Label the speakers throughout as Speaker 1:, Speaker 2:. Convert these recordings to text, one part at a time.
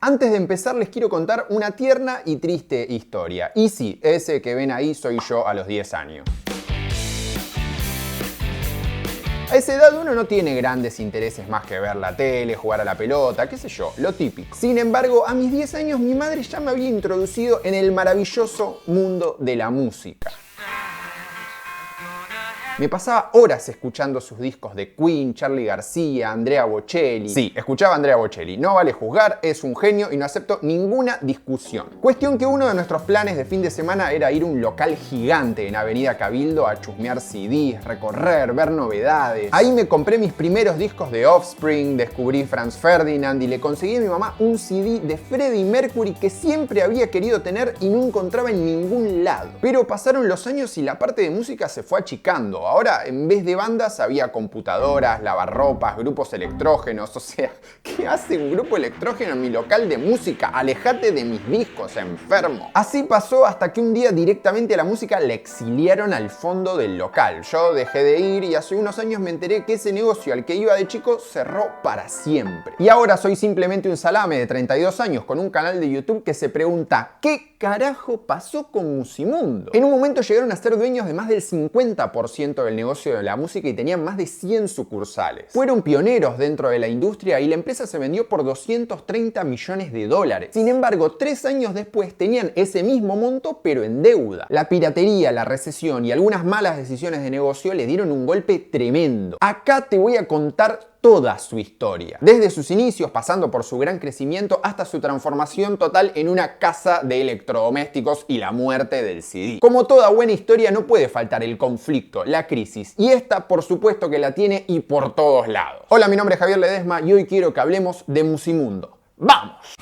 Speaker 1: Antes de empezar les quiero contar una tierna y triste historia. Y sí, ese que ven ahí soy yo a los 10 años. A esa edad uno no tiene grandes intereses más que ver la tele, jugar a la pelota, qué sé yo, lo típico. Sin embargo, a mis 10 años mi madre ya me había introducido en el maravilloso mundo de la música. Me pasaba horas escuchando sus discos de Queen, Charly García, Andrea Bocelli. Sí, escuchaba a Andrea Bocelli. No vale juzgar, es un genio y no acepto ninguna discusión. Cuestión que uno de nuestros planes de fin de semana era ir a un local gigante en Avenida Cabildo a chusmear CDs, recorrer, ver novedades. Ahí me compré mis primeros discos de Offspring, descubrí Franz Ferdinand y le conseguí a mi mamá un CD de Freddie Mercury que siempre había querido tener y no encontraba en ningún lado. Pero pasaron los años y la parte de música se fue achicando. Ahora, en vez de bandas, había computadoras, lavarropas, grupos electrógenos. O sea, ¿qué hace un grupo electrógeno en mi local de música? Alejate de mis discos, enfermo. Así pasó hasta que un día directamente a la música le exiliaron al fondo del local. Yo dejé de ir y hace unos años me enteré que ese negocio al que iba de chico cerró para siempre. Y ahora soy simplemente un salame de 32 años con un canal de YouTube que se pregunta ¿qué carajo pasó con Musimundo? En un momento llegaron a ser dueños de más del 50% del negocio de la música y tenían más de 100 sucursales. Fueron pioneros dentro de la industria y la empresa se vendió por 230 millones de dólares. Sin embargo, 3 años después tenían ese mismo monto pero en deuda. La piratería, la recesión y algunas malas decisiones de negocio le dieron un golpe tremendo. Acá te voy a contar toda su historia. Desde sus inicios, pasando por su gran crecimiento, hasta su transformación total en una casa de electrodomésticos y la muerte del CD. Como toda buena historia, no puede faltar el conflicto, la crisis. Y esta, por supuesto que la tiene y por todos lados. Hola, mi nombre es Javier Ledesma y hoy quiero que hablemos de Musimundo. ¡Vamos!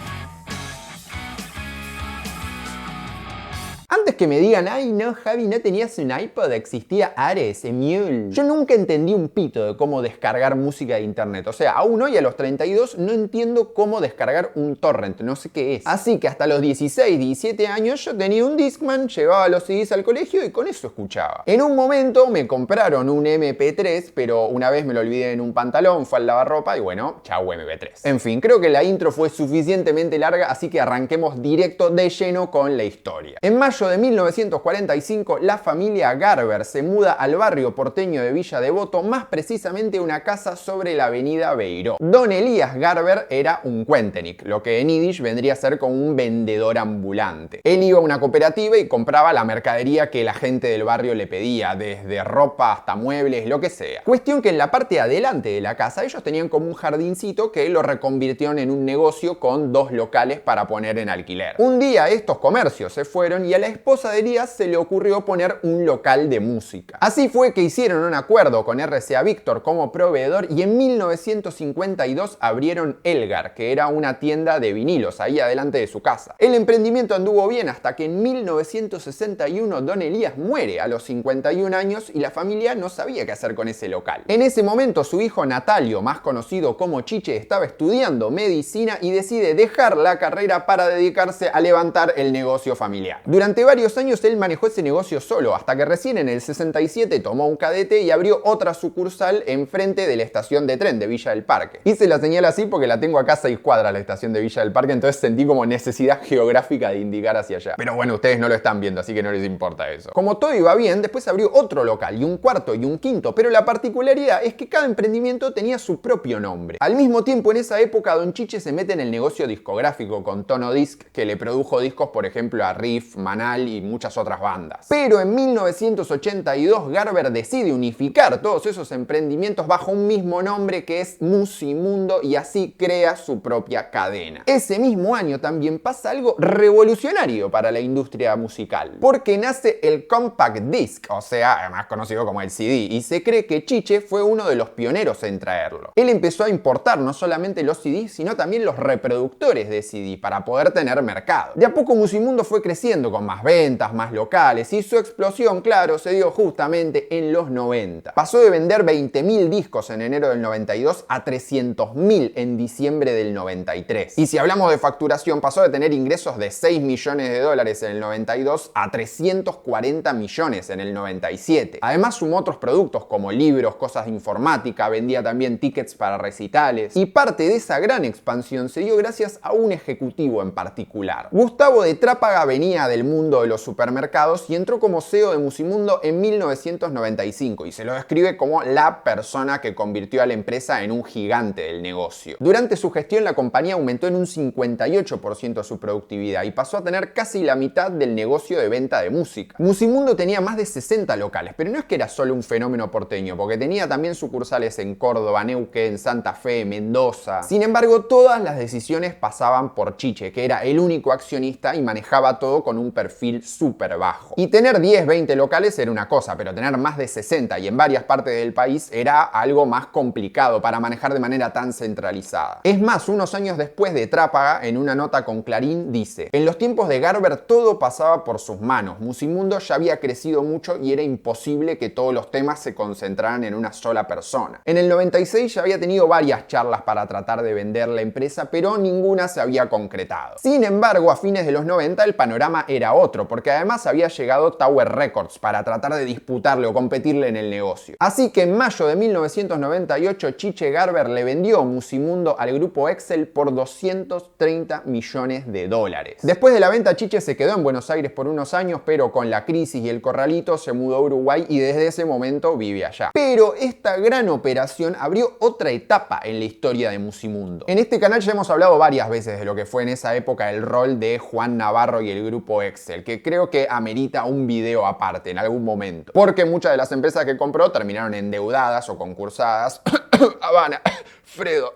Speaker 1: Antes que me digan, ay no Javi, ¿no tenías un iPod? Existía Ares, Emule. Yo nunca entendí un pito de cómo descargar música de internet. O sea, aún hoy a los 32 no entiendo cómo descargar un torrent, no sé qué es. Así que hasta los 16, 17 años yo tenía un Discman, llevaba los CDs al colegio y con eso escuchaba. En un momento me compraron un MP3, pero una vez me lo olvidé en un pantalón, fue al lavarropa y bueno, chau MP3. En fin, creo que la intro fue suficientemente larga, así que arranquemos directo de lleno con la historia. En mayo de 1945, la familia Garber se muda al barrio porteño de Villa Devoto, más precisamente una casa sobre la avenida Beiró. Don Elías Garber era un cuentenic, lo que en yiddish vendría a ser como un vendedor ambulante. Él iba a una cooperativa y compraba la mercadería que la gente del barrio le pedía, desde ropa hasta muebles, lo que sea. Cuestión que en la parte de adelante de la casa ellos tenían como un jardincito que lo reconvirtieron en un negocio con 2 locales para poner en alquiler. Un día estos comercios se fueron y a la esposa de Elías se le ocurrió poner un local de música. Así fue que hicieron un acuerdo con RCA Víctor como proveedor y en 1952 abrieron Elgar, que era una tienda de vinilos ahí adelante de su casa. El emprendimiento anduvo bien hasta que en 1961 Don Elías muere a los 51 años y la familia no sabía qué hacer con ese local. En ese momento su hijo Natalio, más conocido como Chiche, estaba estudiando medicina y decide dejar la carrera para dedicarse a levantar el negocio familiar. Durante varios años él manejó ese negocio solo, hasta que recién en el 67 tomó un cadete y abrió otra sucursal enfrente de la estación de tren de Villa del Parque. Hice la señal así porque la tengo acá a 6 cuadras la estación de Villa del Parque, entonces sentí como necesidad geográfica de indicar hacia allá. Pero bueno, ustedes no lo están viendo, así que no les importa eso. Como todo iba bien, después abrió otro local, y un cuarto y un quinto, pero la particularidad es que cada emprendimiento tenía su propio nombre. Al mismo tiempo, en esa época, Don Chiche se mete en el negocio discográfico con Tono Disc, que le produjo discos, por ejemplo, a Riff, Manal y muchas otras bandas. Pero en 1982 Garber decide unificar todos esos emprendimientos bajo un mismo nombre que es Musimundo y así crea su propia cadena. Ese mismo año también pasa algo revolucionario para la industria musical, porque nace el Compact Disc, o sea, más conocido como el CD, y se cree que Chiche fue uno de los pioneros en traerlo. Él empezó a importar no solamente los CDs, sino también los reproductores de CD para poder tener mercado. De a poco Musimundo fue creciendo con más ventas, ventas, más locales, y su explosión, claro, se dio justamente en los 90. Pasó de vender 20.000 discos en enero del 92 a 300.000 en diciembre del 93. Y si hablamos de facturación, pasó de tener ingresos de 6 millones de dólares en el 92 a 340 millones en el 97. Además sumó otros productos como libros, cosas de informática, vendía también tickets para recitales, y parte de esa gran expansión se dio gracias a un ejecutivo en particular. Gustavo de Trápaga venía del mundo de los supermercados y entró como CEO de Musimundo en 1995 y se lo describe como la persona que convirtió a la empresa en un gigante del negocio. Durante su gestión la compañía aumentó en un 58% su productividad y pasó a tener casi la mitad del negocio de venta de música. Musimundo tenía más de 60 locales, pero no es que era solo un fenómeno porteño, porque tenía también sucursales en Córdoba, Neuquén, Santa Fe, Mendoza. Sin embargo, todas las decisiones pasaban por Chiche, que era el único accionista y manejaba todo con un perfil súper bajo. Y tener 10, 20 locales era una cosa, pero tener más de 60 y en varias partes del país era algo más complicado para manejar de manera tan centralizada. Es más, unos años después de Trápaga, en una nota con Clarín, dice: en los tiempos de Garber todo pasaba por sus manos. Musimundo ya había crecido mucho y era imposible que todos los temas se concentraran en una sola persona. En el 96 ya había tenido varias charlas para tratar de vender la empresa, pero ninguna se había concretado. Sin embargo, a fines de los 90 el panorama era otro, porque además había llegado Tower Records para tratar de disputarle o competirle en el negocio. Así que en mayo de 1998 Chiche Garber le vendió Musimundo al grupo Excel por 230 millones de dólares. Después de la venta, Chiche se quedó en Buenos Aires por unos años, pero con la crisis y el corralito se mudó a Uruguay y desde ese momento vive allá. Pero esta gran operación abrió otra etapa en la historia de Musimundo. En este canal ya hemos hablado varias veces de lo que fue en esa época el rol de Juan Navarro y el grupo Excel, que creo que amerita un video aparte en algún momento, porque muchas de las empresas que compró terminaron endeudadas o concursadas. Habana, Fredo.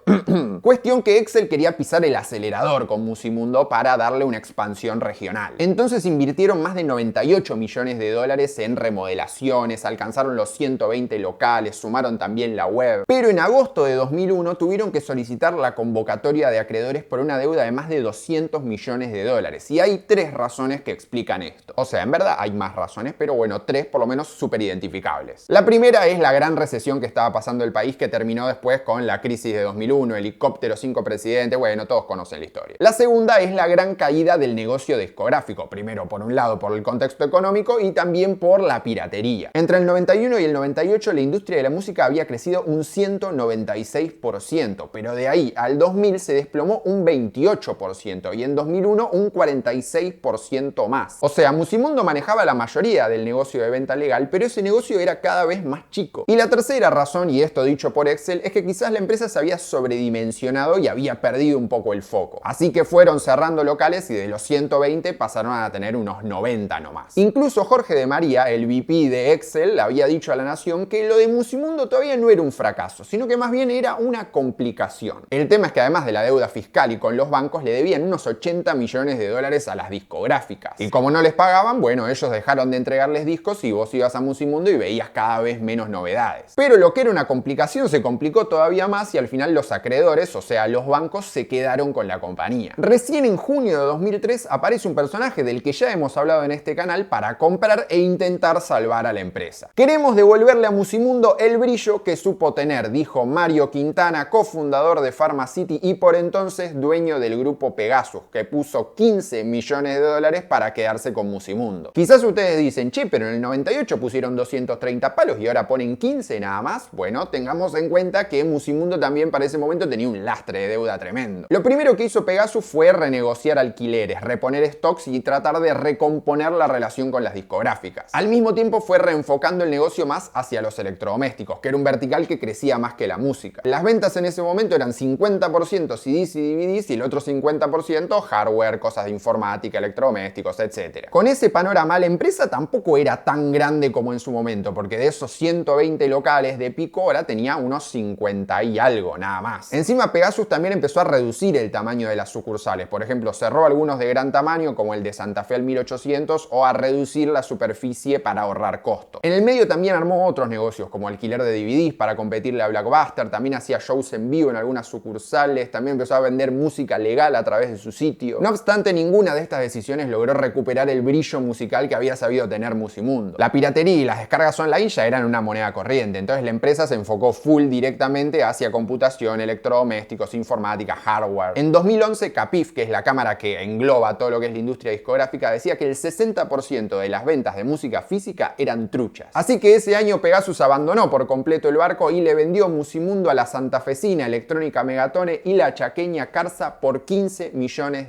Speaker 1: Cuestión que Excel quería pisar el acelerador con Musimundo para darle una expansión regional. Entonces invirtieron más de 98 millones de dólares en remodelaciones, alcanzaron los 120 locales, sumaron también la web. Pero en agosto de 2001 tuvieron que solicitar la convocatoria de acreedores por una deuda de más de 200 millones de dólares. Y hay 3 razones que explican esto. O sea, en verdad hay más razones, pero bueno, 3 por lo menos súper identificables. La primera es la gran recesión que estaba pasando el país, que terminó después con la crisis de 2001, helicóptero, 5 presidentes, bueno, todos conocen la historia. La segunda es la gran caída del negocio discográfico, primero por un lado por el contexto económico y también por la piratería. Entre el 91 y el 98 la industria de la música había crecido un 196%, pero de ahí al 2000 se desplomó un 28% y en 2001 un 46% más. O sea, Musimundo manejaba la mayoría del negocio de venta legal, pero ese negocio era cada vez más chico. Y la tercera razón, y esto dicho por Excel, es que quizás la empresa se había sobredimensionado y había perdido un poco el foco. Así que fueron cerrando locales y de los 120 pasaron a tener unos 90 nomás. Incluso Jorge de María, el VP de Excel, había dicho a La Nación que lo de Musimundo todavía no era un fracaso, sino que más bien era una complicación. El tema es que además de la deuda fiscal y con los bancos, le debían unos 80 millones de dólares a las discográficas. Y como no les pagaban, bueno, ellos dejaron de entregarles discos y vos ibas a Musimundo y veías cada vez menos novedades. Pero lo que era una complicación se complicó todavía más y al final los acreedores, o sea, los bancos, se quedaron con la compañía. Recién en junio de 2003 aparece un personaje del que ya hemos hablado en este canal para comprar e intentar salvar a la empresa. Queremos devolverle a Musimundo el brillo que supo tener, dijo Mario Quintana, cofundador de Pharmacity y por entonces dueño del grupo Pegasus, que puso 15 millones de dólares para quedarse con Musimundo. Quizás ustedes dicen, che, pero en el 98 pusieron 230 palos y ahora ponen 15 nada más. Bueno, tengamos en cuenta que Musimundo también para ese momento tenía un lastre de deuda tremendo. Lo primero que hizo Pegasus fue renegociar alquileres, reponer stocks y tratar de recomponer la relación con las discográficas. Al mismo tiempo fue reenfocando el negocio más hacia los electrodomésticos, que era un vertical que crecía más que la música. Las ventas en ese momento eran 50% CDs y DVDs y el otro 50% hardware, cosas de informática, electrodomésticos, etc. Con ese panorama la empresa tampoco era tan grande como en su momento, porque de esos 120 locales de pico ahora tenía unos 50 y algo, nada más. Encima Pegasus también empezó a reducir el tamaño de las sucursales. Por ejemplo, cerró algunos de gran tamaño como el de Santa Fe al 1800 o a reducir la superficie para ahorrar costo. En el medio también armó otros negocios como alquiler de DVDs para competirle a Blockbuster, también hacía shows en vivo en algunas sucursales, también empezó a vender música legal a través de su sitio. No obstante, ninguna de estas decisiones logró recuperar recuperar el brillo musical que había sabido tener Musimundo. La piratería y las descargas online ya eran una moneda corriente, entonces la empresa se enfocó full directamente hacia computación, electrodomésticos, informática, hardware. En 2011, Capif, que es la cámara que engloba todo lo que es la industria discográfica, decía que el 60% de las ventas de música física eran truchas. Así que ese año Pegasus abandonó por completo el barco y le vendió Musimundo a la santafesina Electrónica Megatone y la chaqueña Carsa por $15 millones.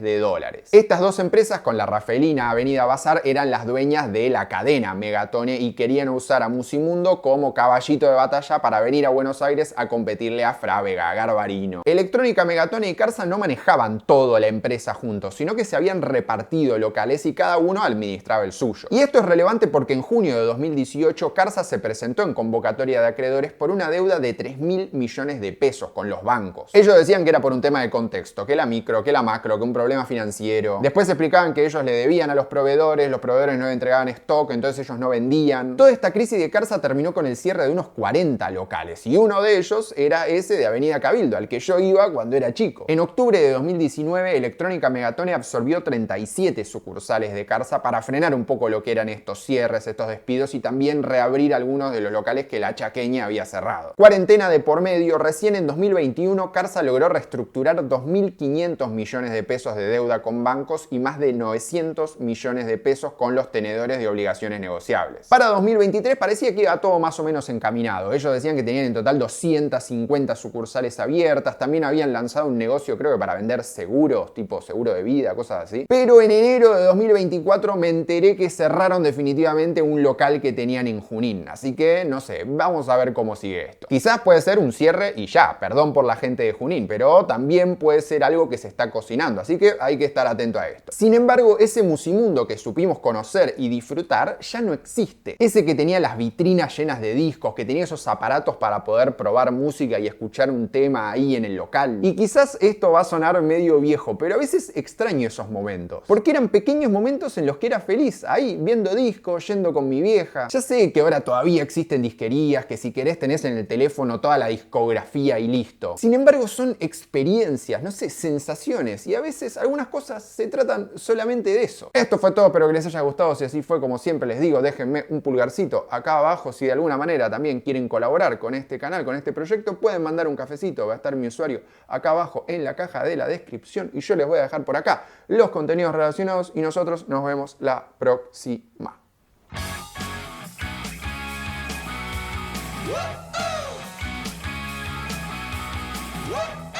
Speaker 1: Estas dos empresas, con la rafelina Avenida Bazar, eran las dueñas de la cadena Megatone y querían usar a Musimundo como caballito de batalla para venir a Buenos Aires a competirle a Frávega, Garbarino. Electrónica Megatone y Carsa no manejaban toda la empresa juntos, sino que se habían repartido locales y cada uno administraba el suyo. Y esto es relevante porque en junio de 2018 Carsa se presentó en convocatoria de acreedores por una deuda de 3.000 millones de pesos con los bancos. Ellos decían que era por un tema de contexto, que la micro, que la macro, que un problema financiero. Después explicaban que ellos le debían a los proveedores no entregaban stock, entonces ellos no vendían. Toda esta crisis de Carsa terminó con el cierre de unos 40 locales y uno de ellos era ese de Avenida Cabildo, al que yo iba cuando era chico. En octubre de 2019, Electrónica Megatone absorbió 37 sucursales de Carsa para frenar un poco lo que eran estos cierres, estos despidos y también reabrir algunos de los locales que la chaqueña había cerrado. Cuarentena de por medio, recién en 2021 Carsa logró reestructurar 2.500 millones de pesos de deuda con bancos y más de 900 millones de pesos con los tenedores de obligaciones negociables. Para 2023 parecía que iba todo más o menos encaminado. Ellos decían que tenían en total 250 sucursales abiertas, también habían lanzado un negocio creo que para vender seguros, tipo seguro de vida, cosas así. Pero en enero de 2024 me enteré que cerraron definitivamente un local que tenían en Junín, así que no sé, vamos a ver cómo sigue esto. Quizás puede ser un cierre y ya, perdón por la gente de Junín, pero también puede ser algo que se está cocinando, así que hay que estar atento a esto. Sin embargo, ese Musimundo que supimos conocer y disfrutar ya no existe. Ese que tenía las vitrinas llenas de discos, que tenía esos aparatos para poder probar música y escuchar un tema ahí en el local. Y quizás esto va a sonar medio viejo, pero a veces extraño esos momentos, porque eran pequeños momentos en los que era feliz, ahí viendo discos, yendo con mi vieja. Ya sé que ahora todavía existen disquerías, que si querés tenés en el teléfono toda la discografía y listo. Sin embargo, son experiencias, no sé, sensaciones, y a veces algunas cosas se tratan solamente de eso. Esto fue todo, espero que les haya gustado. Si así fue, como siempre les digo, déjenme un pulgarcito acá abajo. Si de alguna manera también quieren colaborar con este canal, con este proyecto, pueden mandar un cafecito, va a estar mi usuario acá abajo en la caja de la descripción y yo les voy a dejar por acá los contenidos relacionados y nosotros nos vemos la próxima. Woo!